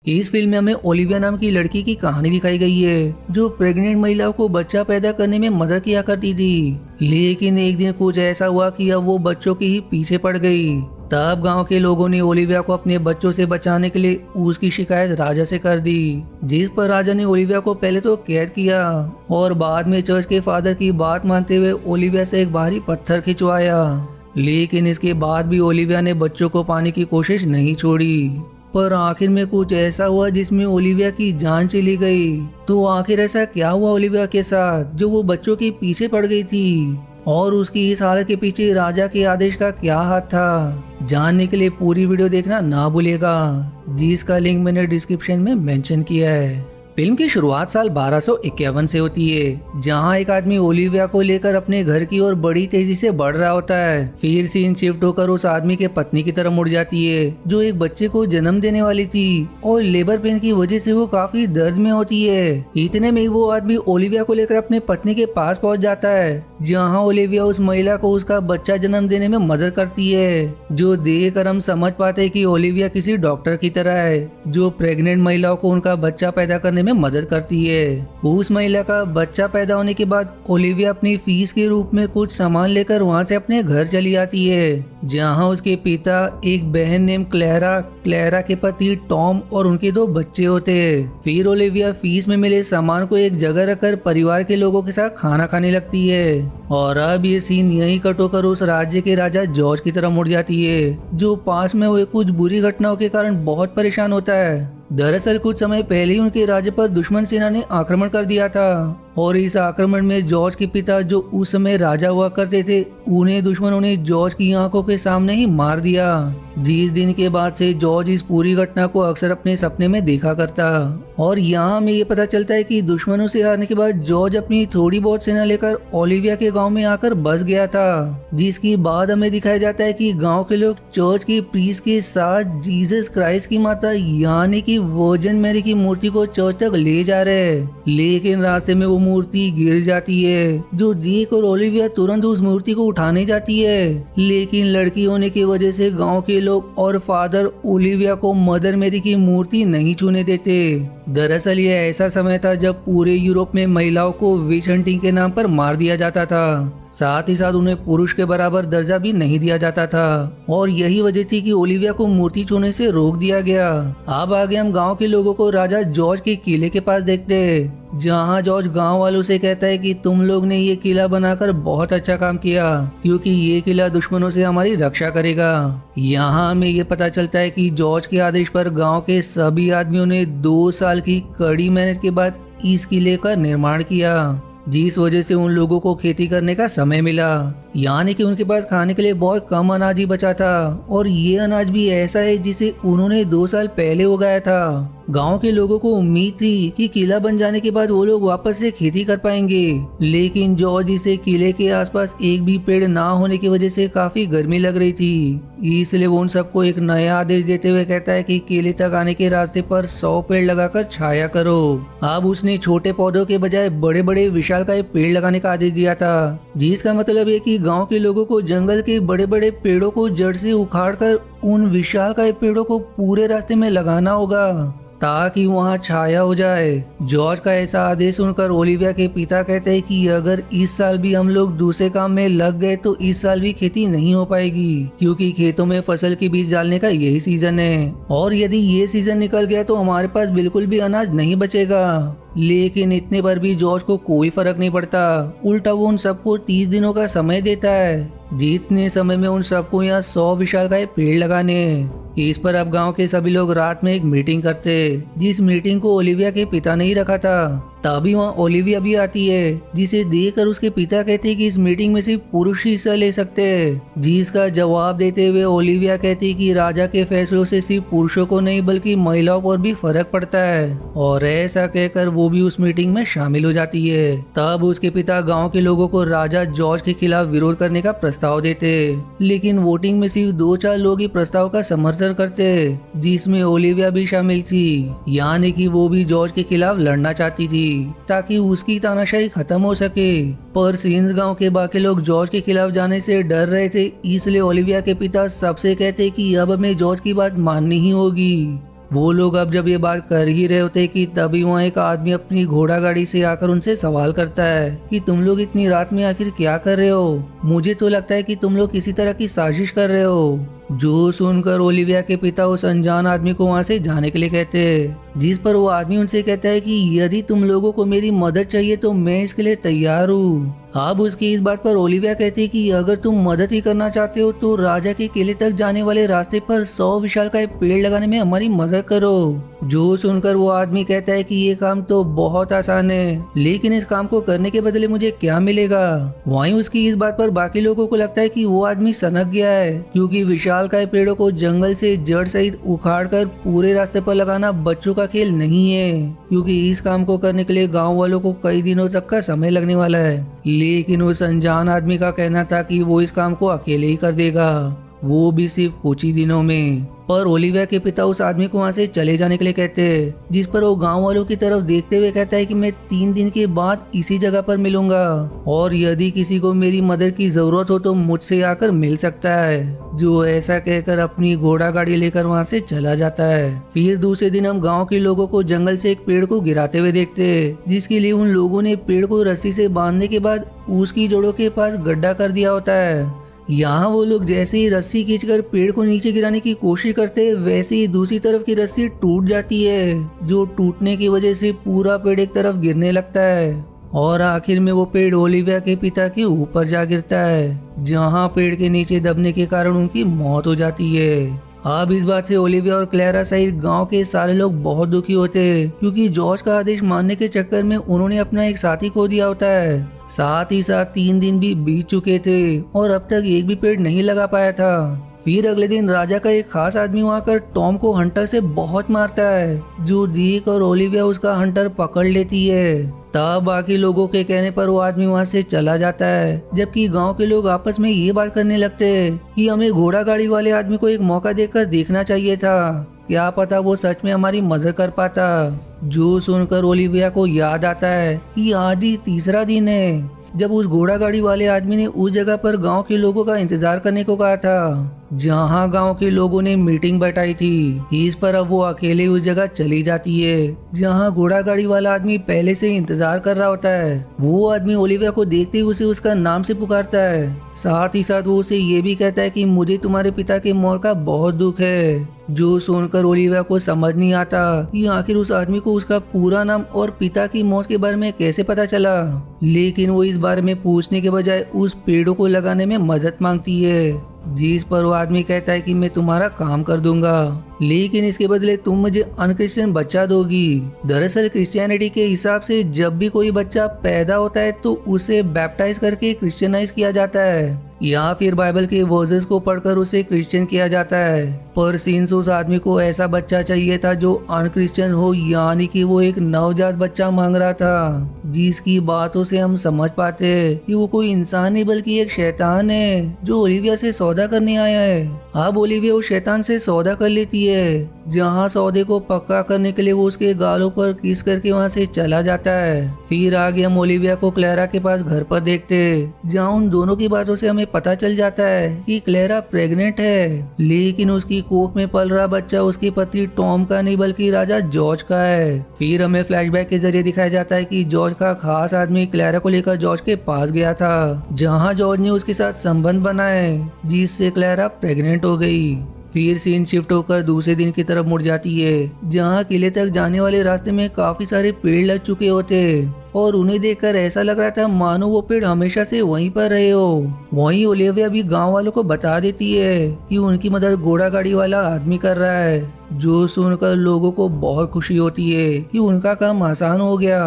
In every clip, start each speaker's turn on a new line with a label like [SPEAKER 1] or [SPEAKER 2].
[SPEAKER 1] इस फिल्म में हमें ओलिविया नाम की लड़की की कहानी दिखाई गई है जो प्रेग्नेंट महिलाओं को बच्चा पैदा करने में मदद किया करती थी। लेकिन एक दिन कुछ ऐसा हुआ कि अब वो बच्चों के ही पीछे पड़ गई। तब गांव के लोगों ने ओलिविया को अपने बच्चों से बचाने के लिए उसकी शिकायत राजा से कर दी, जिस पर राजा ने ओलिविया को पहले तो कैद किया और बाद में चर्च के फादर की बात मानते हुए ओलिविया से एक भारी पत्थर खिंचवाया। लेकिन इसके बाद भी ओलिविया ने बच्चों को पाने की कोशिश नहीं छोड़ी। पर आखिर में कुछ ऐसा हुआ जिसमें ओलिविया की जान चली गई। तो आखिर ऐसा क्या हुआ ओलिविया के साथ जो वो बच्चों के पीछे पड़ गई थी, और उसकी इस हालत के पीछे राजा के आदेश का क्या हाथ था? जानने के लिए पूरी वीडियो देखना ना भूलिएगा, जिसका लिंक मैंने डिस्क्रिप्शन में मेंशन किया है। फिल्म की शुरुआत साल 1251 से होती है, जहां एक आदमी ओलिविया को लेकर अपने घर की ओर बड़ी तेजी से बढ़ रहा होता है। फिर सीन शिफ्ट होकर उस आदमी के पत्नी की तरफ मुड़ जाती है जो एक बच्चे को जन्म देने वाली थी और लेबर पेन की वजह से वो काफी दर्द में होती है। इतने में वो आदमी ओलिविया को लेकर अपने पत्नी के पास पहुंच जाता है, जहाँ ओलिविया उस महिला को उसका बच्चा जन्म देने में मदद करती है। जो देखकर हम समझ पाते हैं कि ओलिविया किसी डॉक्टर की तरह है जो प्रेग्नेंट महिलाओं को उनका बच्चा पैदा करने में मदद करती है। उस महिला का बच्चा पैदा होने के बाद ओलिविया अपनी फीस के रूप में कुछ सामान लेकर वहां से अपने घर चली आती है, जहां उसके पिता, एक बहन नेम क्लेरा के पति टॉम और उनके 2 बच्चे होते हैं। फिर ओलिविया फीस में मिले सामान को एक जगह रखकर परिवार के लोगों के साथ खाना खाने लगती है। और अब ये सीन यहीं कट होकर उस राज्य के राजा जॉर्ज की तरफ मुड़ जाती है, जो पास में हुए कुछ बुरी घटनाओं के कारण बहुत परेशान होता है। दरअसल कुछ समय पहले ही उनके राज्य पर दुश्मन सेना ने आक्रमण कर दिया था, और इस आक्रमण में जॉर्ज के पिता, जो उस समय राजा हुआ करते थे, उन्हें दुश्मनों ने जॉर्ज की आंखों के सामने ही मार दिया। जिस दिन के बाद से जॉर्ज इस पूरी घटना को अक्सर अपने सपने में देखा करता। और यहाँ हमें ये पता चलता है कि दुश्मनों से हारने के बाद जॉर्ज अपनी थोड़ी बहुत सेना लेकर ओलिविया के गांव में आकर बस गया था, जिसके बाद हमें दिखाया जाता है कि गांव के लोग चर्च के प्रीस्ट के साथ जीसस क्राइस्ट की माता यानी कि वर्जिन मैरी की मूर्ति को चर्च तक ले जा रहे हैं। लेकिन रास्ते में वो मूर्ति गिर जाती है, जो देख और ओलिविया तुरंत उस मूर्ति को उठाने जाती है। लेकिन लड़की होने की वजह से गांव के लोग और फादर ओलिविया को मदर मैरी की मूर्ति नहीं छूने देते। दरअसल ये ऐसा समय था जब पूरे यूरोप में महिलाओं को विच हंटिंग के नाम पर मार दिया जाता था, साथ ही साथ उन्हें पुरुष के बराबर दर्जा भी नहीं दिया जाता था। और यही वजह थी कि ओलिविया को मूर्ति छूने से रोक दिया गया। अब आगे हम गांव के लोगों को राजा जॉर्ज के किले के पास देखते हैं, जहां जॉर्ज गांव वालों से कहता है कि तुम लोग ने ये किला बनाकर बहुत अच्छा काम किया, क्योंकि ये किला दुश्मनों से हमारी रक्षा करेगा। यहाँ हमें ये पता चलता है कि जॉर्ज के आदेश पर गांव के सभी आदमियों ने 2 साल की कड़ी मेहनत के बाद इस किले का निर्माण किया, जिस वजह से उन लोगों को खेती करने का समय मिला। यानी कि उनके पास खाने के लिए बहुत कम अनाज ही बचा था, और ये अनाज भी ऐसा है जिसे उन्होंने 2 साल पहले उगाया था। गांव के लोगों को उम्मीद थी कि किला बन जाने के बाद वो लोग वापस से खेती कर पाएंगे, लेकिन जॉर्ज इसे किले के आसपास एक भी पेड़ ना होने की वजह से काफी गर्मी लग रही थी। इसलिए वो उन सबको एक नया आदेश देते हुए कहता है कि किले तक आने के रास्ते पर 100 पेड़ लगाकर छाया करो। अब उसने छोटे पौधों के बजाय बड़े बड़े विशालकाय पेड़ लगाने का आदेश दिया था, जिसका मतलब है कि गांव के लोगों को जंगल के बड़े बड़े पेड़ों को जड़ से उखाड़कर उन विशालकाय पेड़ों को पूरे रास्ते में लगाना होगा, ताकि वहाँ छाया हो जाए। जॉर्ज का ऐसा आदेश सुनकर ओलिविया के पिता कहते हैं कि अगर इस साल भी हम लोग दूसरे काम में लग गए तो इस साल भी खेती नहीं हो पाएगी, क्योंकि खेतों में फसल के बीज डालने का यही सीजन है, और यदि ये सीजन निकल गया तो हमारे पास बिल्कुल भी अनाज नहीं बचेगा। लेकिन इतने पर भी जॉर्ज को कोई फर्क नहीं पड़ता, उल्टा वो उन सबको 30 दिनों का समय देता है, जितने समय में उन सबको यहाँ 100 विशालकाय पेड़ लगाने। इस पर अब गांव के सभी लोग रात में एक मीटिंग करते, जिस मीटिंग को ओलिविया के पिता ने ही रखा था। तभी वहाँ ओलिविया भी आती है, जिसे देखकर उसके पिता कहते हैं कि इस मीटिंग में सिर्फ पुरुष ही हिस्सा ले सकते हैं, जिसका जवाब देते हुए ओलिविया कहती है कि राजा के फैसलों से सिर्फ पुरुषों को नहीं बल्कि महिलाओं पर भी फर्क पड़ता है, और ऐसा कहकर वो भी उस मीटिंग में शामिल हो जाती है। तब उसके पिता गाँव के लोगों को राजा जॉर्ज के खिलाफ विरोध करने का प्रस्ताव देते, लेकिन वोटिंग में सिर्फ 2-4 लोग ही प्रस्ताव का समर्थन करते, जिसमें ओलिविया भी शामिल थी। यानी कि वो भी जॉर्ज के खिलाफ लड़ना चाहती थी ताकि उसकी तानाशाही खत्म हो सके। पर सीन्स गांव के बाकी लोग जॉर्ज के खिलाफ जाने से डर रहे थे, इसलिए ओलिविया के पिता सबसे कहते कि अब हमें जॉर्ज की बात माननी ही होगी। वो लोग अब जब ये बात कर ही रहे होते कि तभी वहाँ एक आदमी अपनी घोड़ा गाड़ी से आकर उनसे सवाल करता है कि तुम लोग इतनी रात में आखिर क्या कर रहे हो। मुझे तो लगता है कि तुम लोग किसी तरह की साजिश कर रहे हो। जो सुनकर ओलिविया के पिता उस अनजान आदमी को वहाँ से जाने के लिए कहते हैं, जिस पर वो आदमी उनसे कहता है कि यदि तुम लोगों को मेरी मदद चाहिए तो मैं इसके लिए तैयार हूँ। अब उसकी इस बात पर ओलिविया कहती है कि अगर तुम मदद ही करना चाहते हो तो राजा के किले तक जाने वाले रास्ते पर 100 विशालकाय पेड़ लगाने में हमारी मदद करो। जो सुनकर वो आदमी कहता है कि ये काम तो बहुत आसान है, लेकिन इस काम को करने के बदले मुझे क्या मिलेगा। वहीं उसकी इस बात पर बाकी लोगों को लगता है कि वो आदमी सनक गया है, क्योंकि विशालकाय पेड़ों को जंगल से जड़ सहित उखाड़ कर पूरे रास्ते पर लगाना बच्चों का खेल नहीं है, क्योंकि इस काम को करने के लिए गाँव वालों को कई दिनों तक का समय लगने वाला है। लेकिन उस अनजान आदमी का कहना था कि वो इस काम को अकेले ही कर देगा, वो भी सिर्फ कुछ ही दिनों में। पर ओलिविया के पिता उस आदमी को वहाँ से चले जाने के लिए कहते हैं, जिस पर वो गांव वालों की तरफ देखते हुए कहता है कि मैं 3 दिन के बाद इसी जगह पर मिलूंगा और यदि किसी को मेरी मदद की जरूरत हो तो मुझसे आकर मिल सकता है। जो ऐसा कहकर अपनी घोड़ा गाड़ी लेकर वहाँ से चला जाता है। फिर दूसरे दिन हम गाँव के लोगों को जंगल से एक पेड़ को गिराते हुए देखते हैं, जिसके लिए उन लोगों ने पेड़ को रस्सी से बांधने के बाद उसकी जड़ों के पास गड्ढा कर दिया होता है। यहाँ वो लोग जैसे ही रस्सी खींचकर पेड़ को नीचे गिराने की कोशिश करते हैं, वैसे ही दूसरी तरफ की रस्सी टूट जाती है, जो टूटने की वजह से पूरा पेड़ एक तरफ गिरने लगता है और आखिर में वो पेड़ ओलिविया के पिता के ऊपर जा गिरता है, जहाँ पेड़ के नीचे दबने के कारण उनकी मौत हो जाती है। अब इस बात से ओलिविया और क्लेरा सहित गांव के सारे लोग बहुत दुखी होते हैं, क्योंकि जॉर्ज का आदेश मानने के चक्कर में उन्होंने अपना एक साथी खो दिया होता है। साथ ही साथ 3 दिन भी बीत चुके थे और अब तक एक भी पेड़ नहीं लगा पाया था। फिर अगले दिन राजा का एक खास आदमी वहाँ कर टॉम को हंटर से बहुत मारता है, जो देख और ओलिविया उसका हंटर पकड़ लेती है। तब बाकी लोगों के कहने पर वो आदमी वहाँ से चला जाता है, जबकि गांव के लोग आपस में ये बात करने लगते हैं कि हमें घोड़ा गाड़ी वाले आदमी को एक मौका देकर देखना चाहिए था, क्या पता वो सच में हमारी मदद कर पाता। जो सुनकर ओलिविया को याद आता है कि आज ही तीसरा दिन है जब उस घोड़ा गाड़ी वाले आदमी ने उस जगह पर गांव के लोगों का इंतजार करने को कहा था, जहां गांव के लोगों ने मीटिंग बैठाई थी। इस पर अब वो अकेले उस जगह चली जाती है जहां घोड़ा गाड़ी वाला आदमी पहले से इंतजार कर रहा होता है। वो आदमी ओलिविया को देखते ही उसे उसका नाम से पुकारता है, साथ ही साथ वो उसे ये भी कहता है कि मुझे तुम्हारे पिता के मौत का बहुत दुख है। जो सुनकर ओलिविया को समझ नहीं आता कि आखिर उस आदमी को उसका पूरा नाम और पिता की मौत के बारे में कैसे पता चला, लेकिन वो इस बारे में पूछने के बजाय उस पेड़ों को लगाने में मदद मांगती है, जिस पर वो आदमी कहता है कि मैं तुम्हारा काम कर दूंगा, लेकिन इसके बदले तुम मुझे अनक्रिश्चियन बच्चा दोगी। दरअसल क्रिश्चियनिटी के हिसाब से जब भी कोई बच्चा पैदा होता है तो उसे बैप्टाइज करके क्रिश्चियनाइज किया जाता है या फिर बाइबल के वर्सेस को पढ़कर उसे क्रिश्चियन किया जाता है। पर सिंस उस आदमी को ऐसा बच्चा चाहिए था जो अनक्रिश्चियन हो, यानी कि वो एक नवजात बच्चा मांग रहा था, जिसकी बातों से हम समझ पाते हैं कि वो कोई इंसान नहीं बल्कि एक शैतान है जो ओलिविया से सौदा करने आया है। अब ओलिविया उस शैतान से सौदा कर लेती है, जहाँ सौदे को पक्का करने के लिए वो उसके गालों पर किस करके वहाँ से चला जाता है। फिर आगे हम ओलिविया को क्लेरा के पास घर पर देखते हैं, जहाँ उन दोनों की बातों से हमें पता चल जाता है कि क्लेरा प्रेग्नेंट है, लेकिन उसकी कोख में पल रहा बच्चा उसकी पति टॉम का नहीं बल्कि राजा जॉर्ज का है। फिर हमें फ्लैशबैक के जरिए दिखाया जाता है कि जॉर्ज का खास आदमी क्लेरा को लेकर जॉर्ज के पास गया था, जहाँ जॉर्ज ने उसके साथ संबंध बनाए, जिससे क्लेरा प्रेग्नेंट हो गई। फिर सीन शिफ्ट होकर दूसरे दिन की तरफ मुड़ जाती है, जहाँ किले तक जाने वाले रास्ते में काफी सारे पेड़ लग चुके होते और उन्हें देखकर ऐसा लग रहा था मानो वो पेड़ हमेशा से वहीं पर रहे हो। वहीं ओलिविया भी गांव वालों को बता देती है कि उनकी मदद घोड़ा गाड़ी वाला आदमी कर रहा है, जो सुनकर लोगों को बहुत खुशी होती है कि उनका काम आसान हो गया।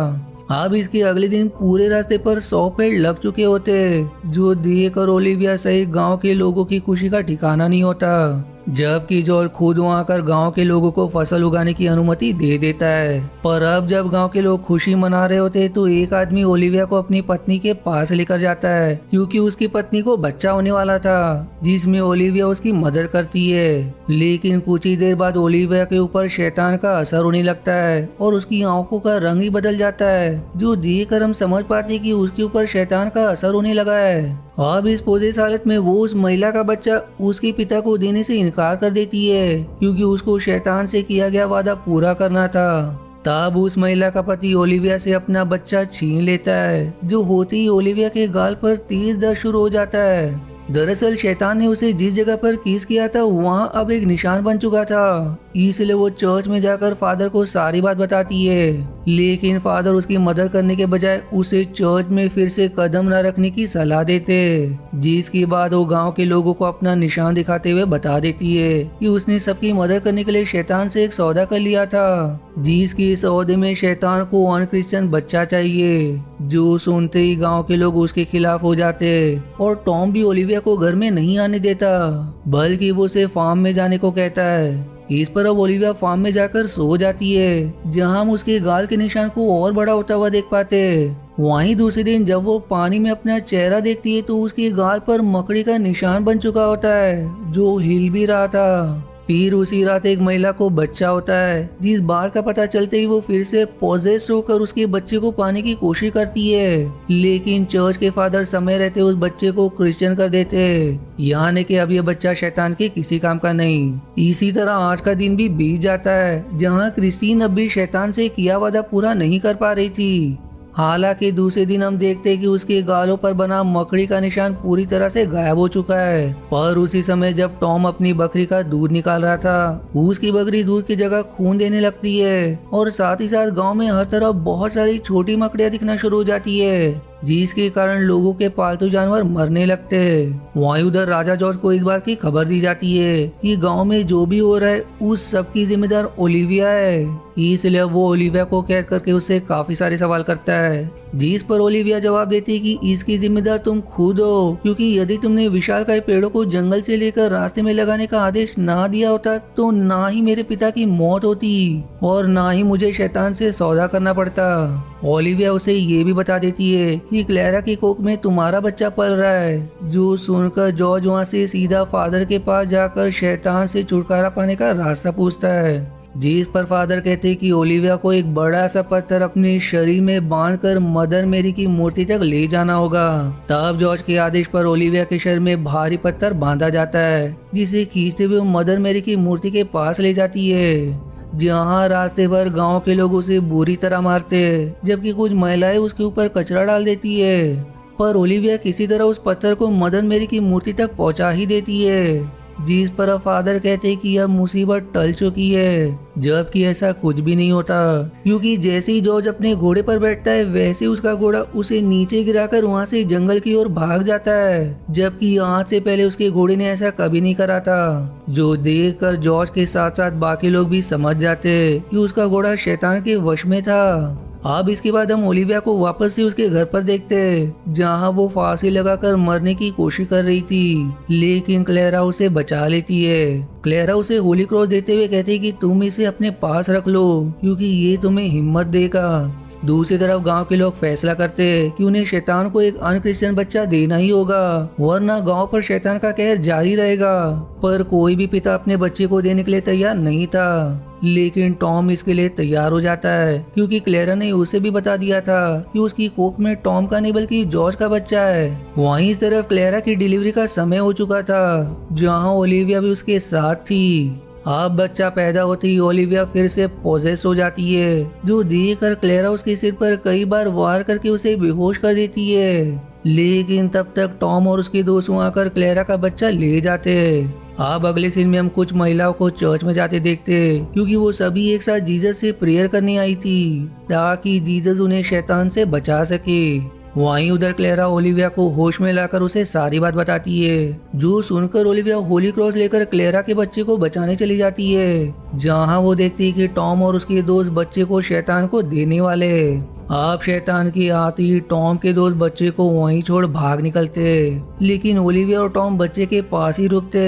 [SPEAKER 1] अब इसके अगले दिन पूरे रास्ते पर 100 पेड़ लग चुके होते, जो देख कर ओलिविया सहित गांव के लोगों की खुशी का ठिकाना नहीं होता, जबकि जॉर्ज खुद वहाँ आकर गांव के लोगों को फसल उगाने की अनुमति दे देता है। पर अब जब गांव के लोग खुशी मना रहे होते तो एक आदमी ओलिविया को अपनी पत्नी के पास लेकर जाता है, क्योंकि उसकी पत्नी को बच्चा होने वाला था, जिसमें ओलिविया उसकी मदद करती है। लेकिन कुछ ही देर बाद ओलिविया के ऊपर शैतान का असर होने लगता है और उसकी आंखों का रंग ही बदल जाता है, जो देखकर हम समझ पाते कि उसके ऊपर शैतान का असर होने लगा है। अब इस पोजेस हालत में वो उस महिला का बच्चा उसके पिता को देने से इनकार कर देती है क्योंकि उसको शैतान से किया गया वादा पूरा करना था। तब उस महिला का पति ओलिविया से अपना बच्चा छीन लेता है, जो होते ही ओलिविया के गाल पर तेज दर्द शुरू हो जाता है। दरअसल शैतान ने उसे जिस जगह पर किस किया था वहाँ अब एक निशान बन चुका था, इसलिए वो चर्च में जाकर फादर को सारी बात बताती है। लेकिन फादर उसकी मदद करने के बजाय उसे चर्च में फिर से कदम न रखने की सलाह देते, जिसके बाद वो गांव के लोगों को अपना निशान दिखाते हुए बता देती है कि उसने सबकी मदद करने के लिए शैतान से एक सौदा कर लिया था, जिसके सौदे में शैतान को अनक्रिश्चियन बच्चा चाहिए। जो सुनते ही गांव के लोग उसके खिलाफ हो जाते और टॉम भी ओलिविया को घर में नहीं आने देता, बल्कि वो उसे फार्म में जाने को कहता है। इस पर अब ओलिविया फार्म में जाकर सो जाती है, जहां हम उसके गाल के निशान को और बड़ा होता हुआ देख पाते। वहीं दूसरे दिन जब वो पानी में अपना चेहरा देखती है तो उसके गाल पर मकड़ी का निशान बन चुका होता है, जो हिल भी रहा था। फिर उसी रात एक महिला को बच्चा होता है, जिस बात का पता चलते ही वो फिर से पॉजेस होकर उसके बच्चे को पाने की कोशिश करती है, लेकिन चर्च के फादर समय रहते उस बच्चे को क्रिश्चियन कर देते, यानी कि अब ये बच्चा शैतान के किसी काम का नहीं। इसी तरह आज का दिन भी बीत जाता है, जहाँ क्रिस्टीन अब भी शैतान से किया वादा पूरा नहीं कर पा रही थी। हालांकि दूसरे दिन हम देखते हैं कि उसके गालों पर बना मकड़ी का निशान पूरी तरह से गायब हो चुका है। पर उसी समय जब टॉम अपनी बकरी का दूध निकाल रहा था, उसकी बकरी दूध की जगह खून देने लगती है और साथ ही साथ गांव में हर तरफ बहुत सारी छोटी मकड़ियां दिखना शुरू हो जाती है, जिसके कारण लोगों के पालतू जानवर मरने लगते हैं। वहीं उधर राजा जॉर्ज को इस बात की खबर दी जाती है कि गांव में जो भी हो रहा है उस सब की जिम्मेदार ओलिविया है, इसलिए वो ओलिविया को कैद करके उससे काफी सारे सवाल करता है, जिस पर ओलिविया जवाब देती है कि इसकी जिम्मेदार तुम खुद हो, क्योंकि यदि तुमने विशालकाय पेड़ों को जंगल से लेकर रास्ते में लगाने का आदेश ना दिया होता तो ना ही मेरे पिता की मौत होती और ना ही मुझे शैतान से सौदा करना पड़ता। ओलिविया उसे ये भी बता देती है कि क्लेरा की कोख में तुम्हारा बच्चा पल रहा है, जो सुनकर जॉर्ज वहाँ से सीधा फादर के पास जाकर शैतान से छुटकारा पाने का रास्ता पूछता है, जिस पर फादर कहते हैं कि ओलिविया को एक बड़ा सा पत्थर अपने शरीर में बांधकर मदर मेरी की मूर्ति तक ले जाना होगा। तब जॉर्ज के आदेश पर ओलिविया के शरीर में भारी पत्थर बांधा जाता है, जिसे खींचते हुए मदर मेरी की मूर्ति के पास ले जाती है, जहाँ रास्ते पर गांव के लोग उसे बुरी तरह मारते, जबकि कुछ महिलाएं उसके ऊपर कचरा डाल देती है। पर ओलिविया किसी तरह उस पत्थर को मदर मेरी की मूर्ति तक पहुंचा ही देती है, जिस पर फादर कहते हैं कि अब मुसीबत टल चुकी है, जबकि ऐसा कुछ भी नहीं होता, क्योंकि जैसे ही जॉर्ज अपने घोड़े पर बैठता है वैसे उसका घोड़ा उसे नीचे गिराकर वहां से जंगल की ओर भाग जाता है, जबकि आज से पहले उसके घोड़े ने ऐसा कभी नहीं करा था, जो देखकर जॉर्ज के साथ साथ बाकी लोग भी समझ जाते कि उसका घोड़ा शैतान के वश में था। अब इसके बाद हम ओलिविया को वापस से उसके घर पर देखते हैं, जहां वो फांसी लगाकर मरने की कोशिश कर रही थी, लेकिन क्लेरा उसे बचा लेती है। क्लेरा उसे होली क्रॉस देते हुए कहती है कि तुम इसे अपने पास रख लो, क्योंकि ये तुम्हें हिम्मत देगा। दूसरी तरफ गांव के लोग फैसला करते हैं कि उन्हें शैतान को एक अनक्रिश्चियन बच्चा देना ही होगा, वरना गांव पर शैतान का कहर जारी रहेगा। पर कोई भी पिता अपने बच्चे को देने के लिए तैयार नहीं था, लेकिन टॉम इसके लिए तैयार हो जाता है, क्योंकि क्लेरा ने उसे भी बता दिया था कि उसकी कोख में टॉम का नहीं बल्कि जॉर्ज का बच्चा है। वहीं इस तरफ क्लेरा की डिलीवरी का समय हो चुका था, जहां ओलिविया भी उसके साथ थी। अब बच्चा पैदा होते ही ओलिविया फिर से पोजेस हो जाती है, जो देखकर क्लेरा उसके सिर पर कई बार वार करके उसे बेहोश कर देती है, लेकिन तब तक टॉम और उसके दोस्त आकर क्लेरा का बच्चा ले जाते हैं। अब अगले सीन में हम कुछ महिलाओं को चर्च में जाते देखते, क्योंकि वो सभी एक साथ जीसस से प्रेयर करने आई थी, ताकि जीसस उन्हें शैतान से बचा सके। वहीं उधर क्लेरा ओलिविया को होश में लाकर उसे सारी बात बताती है, जो सुनकर ओलिविया होली क्रॉस लेकर क्लेरा के बच्चे को बचाने चली जाती है, जहां वो देखती है कि टॉम और उसके दोस्त बच्चे को शैतान को देने वाले हैं। आप शैतान की आती ही टॉम के दोस्त बच्चे को वहीं छोड़ भाग निकलते, लेकिन ओलिविया और टॉम बच्चे के पास ही रुकते।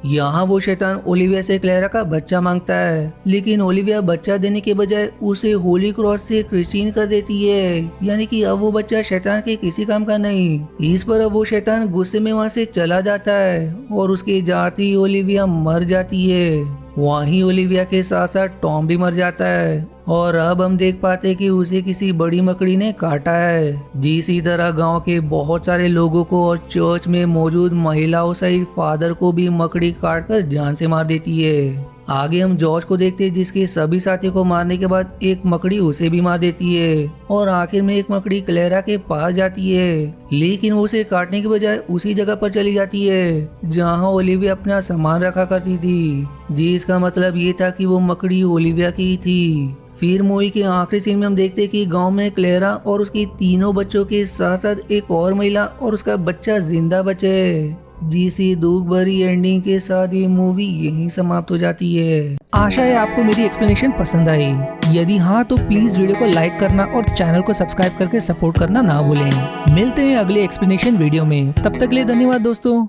[SPEAKER 1] यहाँ वो शैतान ओलिविया से क्लेरा का बच्चा मांगता है, लेकिन ओलिविया बच्चा देने के बजाय उसे होली क्रॉस से क्रिश्चियन कर देती है, यानी कि अब वो बच्चा शैतान के किसी काम का नहीं। इस पर अब वो शैतान गुस्से में वहाँ से चला जाता है और उसके जाते ही ओलिविया मर जाती है। वहीं ओलिविया के साथ साथ टॉम भी मर जाता है और अब हम देख पाते कि उसे किसी बड़ी मकड़ी ने काटा है। जिसी तरह गांव के बहुत सारे लोगों को और चर्च में मौजूद महिलाओं सहित फादर को भी मकड़ी काट कर जान से मार देती है। आगे हम जॉर्ज को देखते हैं जिसके सभी साथियों को मारने के बाद एक मकड़ी उसे भी मार देती है और आखिर में एक मकड़ी क्लेरा के पास जाती है, लेकिन वो उसे काटने के बजाय उसी जगह पर चली जाती है जहां ओलिविया अपना सामान रखा करती थी, जिसका मतलब ये था कि वो मकड़ी ओलिविया की ही थी। फिर मूवी के आखिरी सीन में हम देखते हैं कि गांव में क्लेरा और उसके तीनों बच्चों के साथ साथ एक और महिला और उसका बच्चा जिंदा बचे। जिसी दुख भरी एंडिंग के साथ ये मूवी यहीं समाप्त हो जाती है। आशा है आपको मेरी एक्सप्लेनेशन पसंद आई। यदि हाँ तो प्लीज वीडियो को लाइक करना और चैनल को सब्सक्राइब करके सपोर्ट करना ना भूलें। मिलते हैं अगले एक्सप्लेनेशन वीडियो में, तब तक के लिए धन्यवाद दोस्तों।